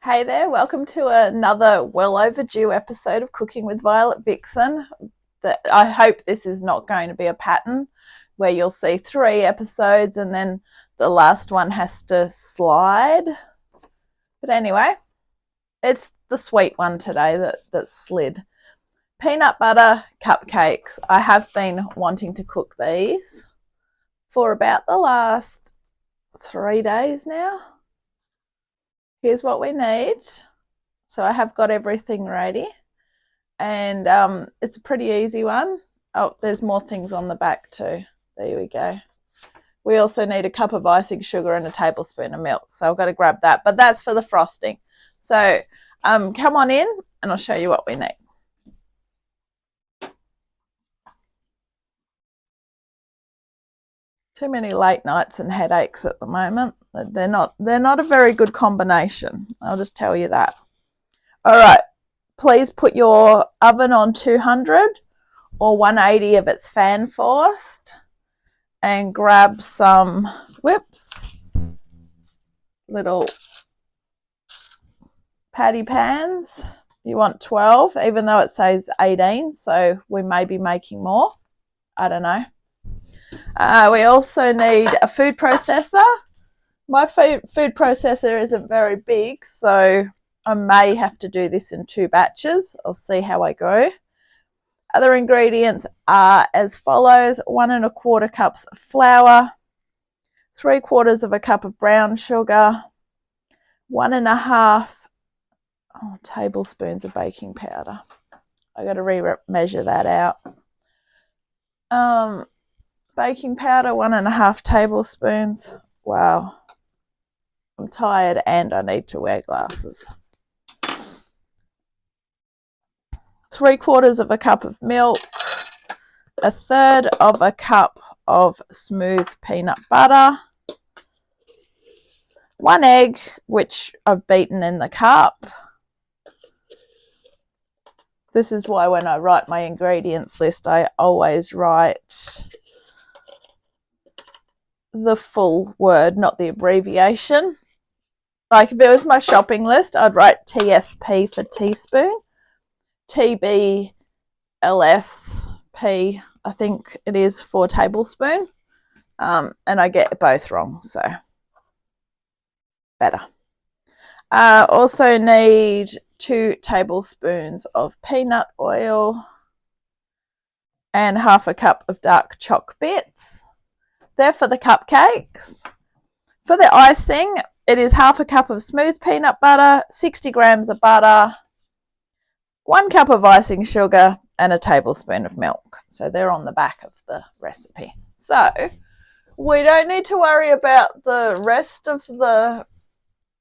Hey there, welcome to another well overdue episode of Cooking with Violet Vixen. I hope this is not going to be a pattern where you'll see 3 episodes and then the last one has to slide. But anyway, it's the sweet one today that slid. Peanut butter cupcakes. I have been wanting to cook these for about the last 3 days now. Here's what we need. So I have got everything ready, and it's a pretty easy one. Oh, there's more things on the back too. There we go. We also need a cup of icing sugar and a tablespoon of milk. So I've got to grab that, but that's for the frosting. So come on in and I'll show you what we need. Too many late nights and headaches at the moment. They're not a very good combination. I'll just tell you that. All right, please put your oven on 200 or 180 if it's fan forced, and grab some little patty pans. You want 12, even though it says 18, so we may be making more. I don't know. We also need a food processor. My food processor isn't very big, so I may have to do this in 2 batches. I'll see how I go. Other ingredients are as follows: 1 1/4 cups of flour, 3/4 of a cup of brown sugar, 1 1/2 tablespoons of baking powder. I got to measure that out. Baking powder, 1 1/2 tablespoons. Wow, I'm tired and I need to wear glasses. 3/4 of a cup of milk, 1/3 of a cup of smooth peanut butter, 1 egg, which I've beaten in the cup. This is why when I write my ingredients list, I always write the full word, not the abbreviation. Like if it was my shopping list, I'd write TSP for teaspoon, TBLSP, I think it is, for tablespoon. And I get both wrong, so better. Also need 2 tablespoons of peanut oil and 1/2 cup of dark choc bits. They're for the cupcakes. For the icing, it is 1/2 cup of smooth peanut butter, 60 grams of butter, 1 cup of icing sugar, and a tablespoon of milk. So they're on the back of the recipe. So we don't need to worry about the rest of the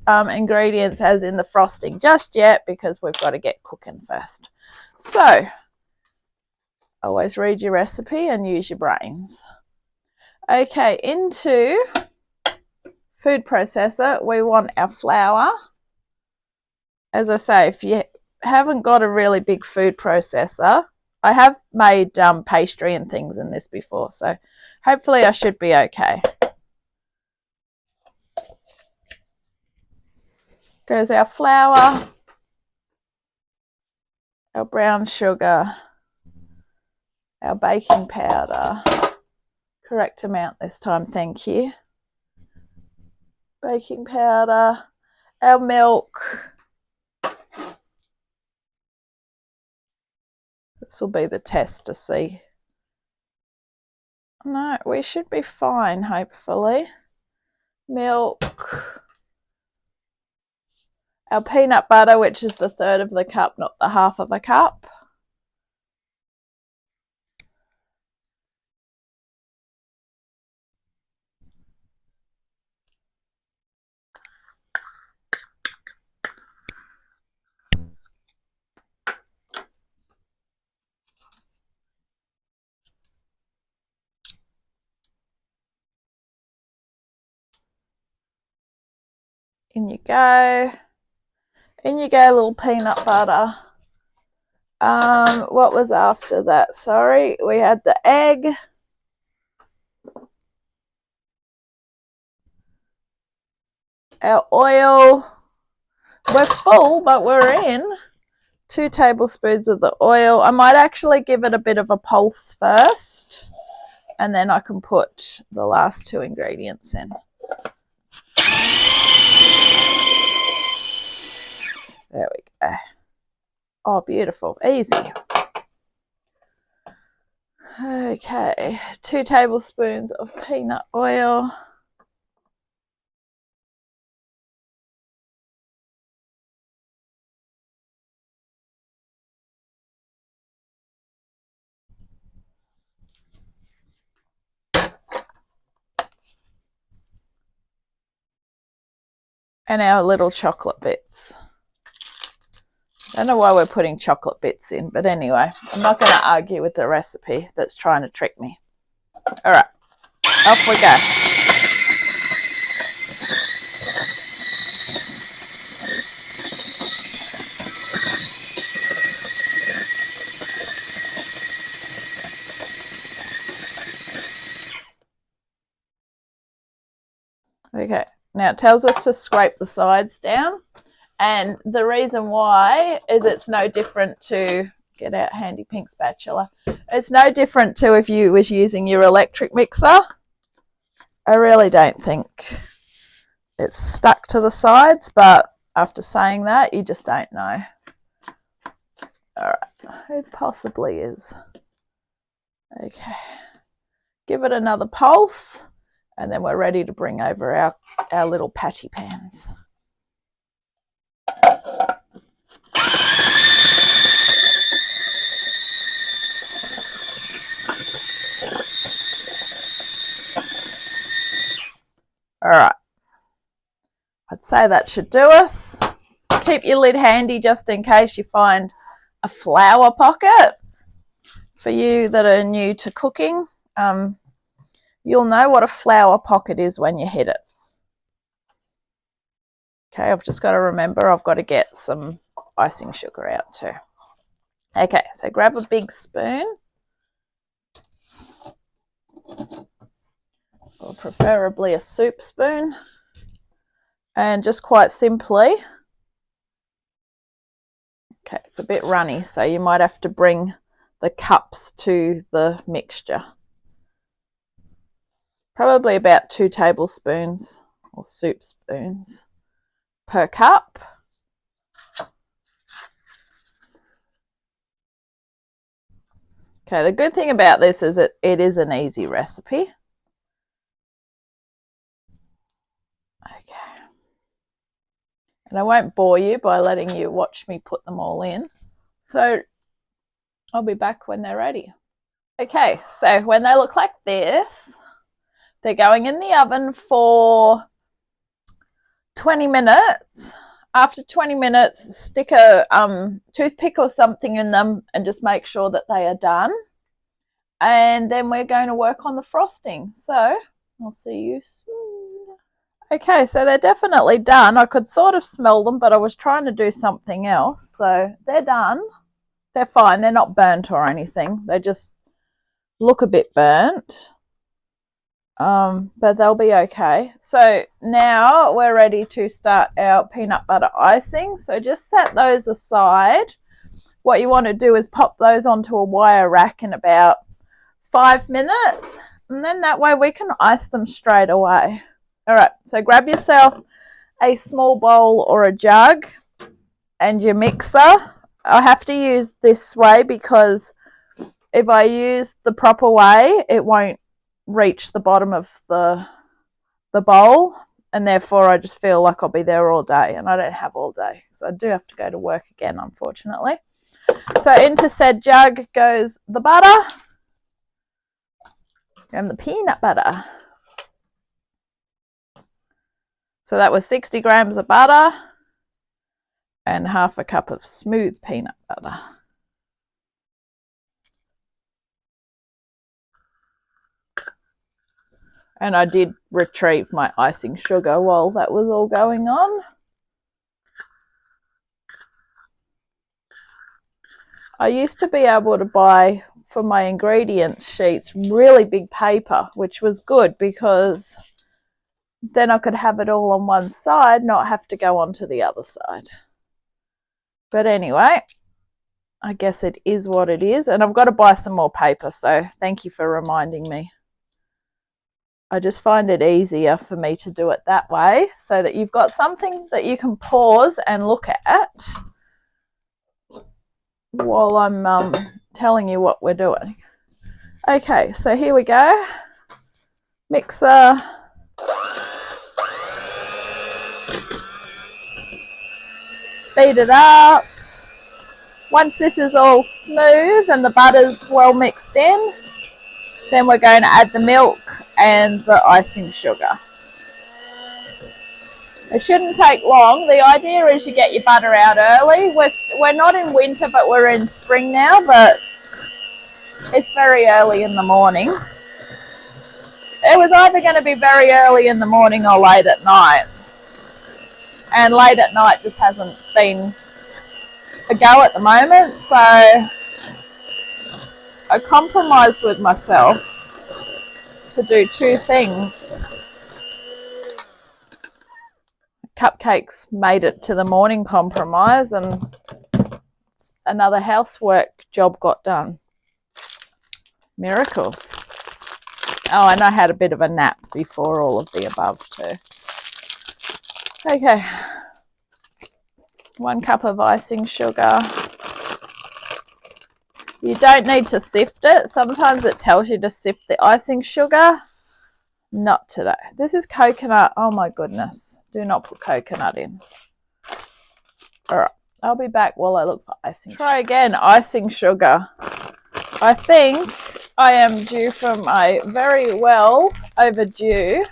ingredients as in the frosting just yet, because we've got to get cooking first. So always read your recipe and use your brains. Okay, into food processor, we want our flour. As I say, if you haven't got a really big food processor, I have made pastry and things in this before, so hopefully I should be okay. Goes our flour, our brown sugar, our baking powder, correct amount this time, thank you, baking powder, our milk. This will be the test to see. No, we should be fine, hopefully. Milk. Our peanut butter, which is the 1/3 of the cup, not the 1/2 of a cup. In you go. In you go, little peanut butter. What was after that? Sorry, we had the egg. Our oil. we're full, but we're in 2 tablespoons of the oil. I might actually give it a bit of a pulse first, and then I can put the last 2 ingredients in. There we go. Oh, beautiful. Easy. Okay, 2 tablespoons of peanut oil. And our little chocolate bits. I don't know why we're putting chocolate bits in, but anyway, I'm not going to argue with the recipe that's trying to trick me. All right, off we go. Okay, now it tells us to scrape the sides down. And the reason why is it's no different to, get out handy pink spatula, it's no different to if you was using your electric mixer. I really don't think it's stuck to the sides, but after saying that, you just don't know. All right, it possibly is. Okay, give it another pulse, and then we're ready to bring over our little patty pans. All right, I'd say that should do us. Keep your lid handy just in case you find a flour pocket. For you that are new to cooking, you'll know what a flour pocket is when you hit it. Okay, I've just got to remember I've got to get some icing sugar out too. Okay, so grab a big spoon, or preferably a soup spoon, and just quite simply, okay, it's a bit runny, so you might have to bring the cups to the mixture. Probably about 2 tablespoons or soup spoons per cup. Okay, the good thing about this is it is an easy recipe. Okay. And I won't bore you by letting you watch me put them all in. So I'll be back when they're ready. Okay, so when they look like this, they're going in the oven for 20 minutes. After 20 minutes, stick a toothpick or something in them and just make sure that they are done. And then we're going to work on the frosting. So I'll see you soon. Okay, so they're definitely done. I could sort of smell them, but I was trying to do something else. So they're done. They're fine. They're not burnt or anything. They just look a bit burnt. But they'll be okay. So now we're ready to start our peanut butter icing. So just set those aside. What you want to do is pop those onto a wire rack in about 5 minutes. And then that way we can ice them straight away. All right, so grab yourself a small bowl or a jug and your mixer. I have to use this way because if I use the proper way, it won't reach the bottom of the bowl, and therefore I just feel like I'll be there all day, and I don't have all day, so I do have to go to work again, unfortunately. So into said jug goes the butter and the peanut butter. So that was 60 grams of butter and half a cup of smooth peanut butter. And I did retrieve my icing sugar while that was all going on. I used to be able to buy, for my ingredients sheets, really big paper, which was good because Then I could have it all on one side, not have to go on to the other side. But anyway, I guess it is what it is. And I've got to buy some more paper, so thank you for reminding me. I just find it easier for me to do it that way so that you've got something that you can pause and look at while I'm telling you what we're doing. Okay, so here we go. Mixer. Beat it up. Once this is all smooth and the butter's well mixed in, then we're going to add the milk and the icing sugar. It shouldn't take long. The idea is you get your butter out early. We're not in winter, but we're in spring now, but it's very early in the morning. It was either going to be very early in the morning or late at night. And late at night just hasn't been a go at the moment, so I compromised with myself to do two things. Cupcakes made it to the morning compromise and another housework job got done. Miracles. Oh, and I had a bit of a nap before all of the above too. Okay. 1 cup of icing sugar. You don't need to sift it. Sometimes it tells you to sift the icing sugar. Not today. This is coconut. Oh my goodness. Do not put coconut in. All right. I'll be back while I look for icing sugar. Try again. Icing sugar. I think I am due for my very well overdue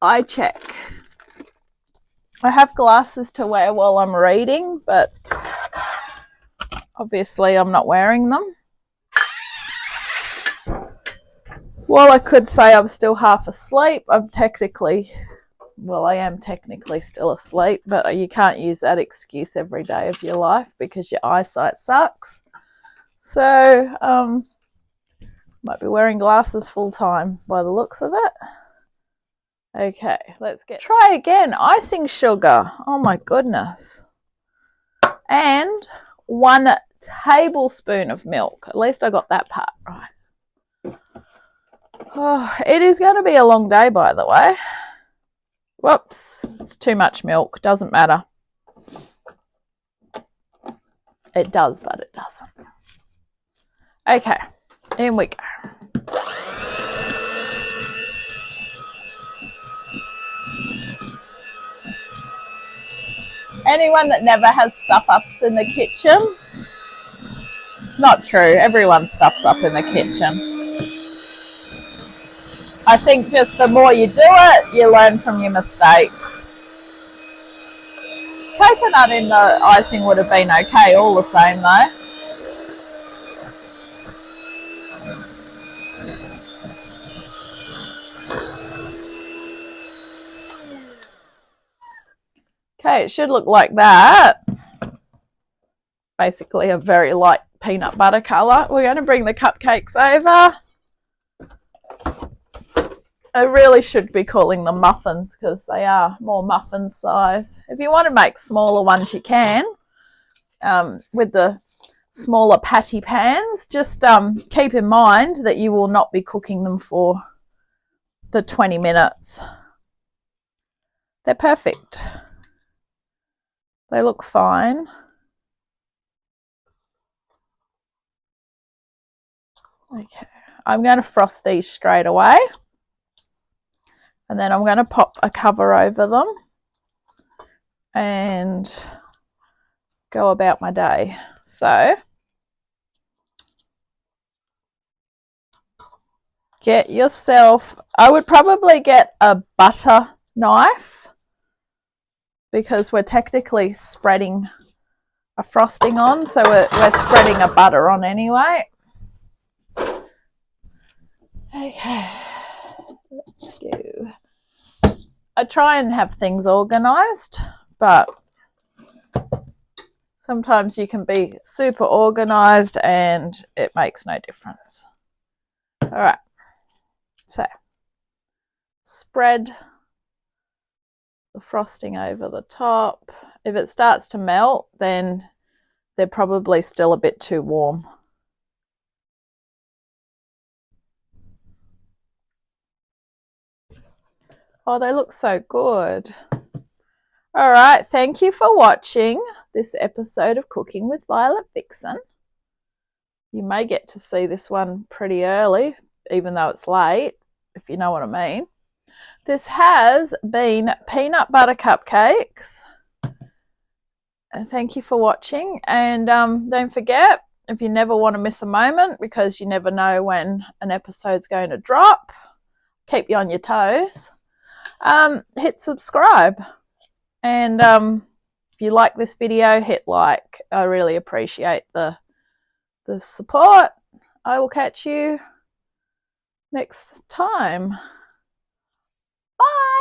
eye check. I have glasses to wear while I'm reading, but obviously I'm not wearing them. While I could say I'm still half asleep, I am technically still asleep, but you can't use that excuse every day of your life because your eyesight sucks. So, might be wearing glasses full time by the looks of it. Okay, try again. Icing sugar. Oh my goodness. And 1 tablespoon of milk. At least I got that part right. Oh, it is going to be a long day, by the way. Whoops, it's too much milk. Doesn't matter. It does, but it doesn't. Okay, in we go. Anyone that never has stuff-ups in the kitchen, it's not true. Everyone stuffs up in the kitchen. I think just the more you do it, you learn from your mistakes. Coconut in the icing would have been okay all the same though. Okay, it should look like that. Basically a very light peanut butter colour. We're going to bring the cupcakes over. I really should be calling them muffins because they are more muffin size. If you want to make smaller ones, you can. With the smaller patty pans, just keep in mind that you will not be cooking them for the 20 minutes. They're perfect. They look fine. Okay, I'm going to frost these straight away. And then I'm going to pop a cover over them and go about my day. So get yourself, I would probably get a butter knife because we're technically spreading a frosting on, so we're spreading a butter on anyway. Okay, let's go. I try and have things organised, but sometimes you can be super organised and it makes no difference. All right, so spread the frosting over the top. If it starts to melt, then they're probably still a bit too warm. Oh, they look so good. All right, thank you for watching this episode of Cooking with Violet Vixen. You may get to see this one pretty early, even though it's late, if you know what I mean. This has been peanut butter cupcakes. Thank you for watching, and don't forget, if you never want to miss a moment, because you never know when an episode's going to drop, keep you on your toes, hit subscribe, and if you like this video, hit like. I really appreciate the support. I will catch you next time. Bye.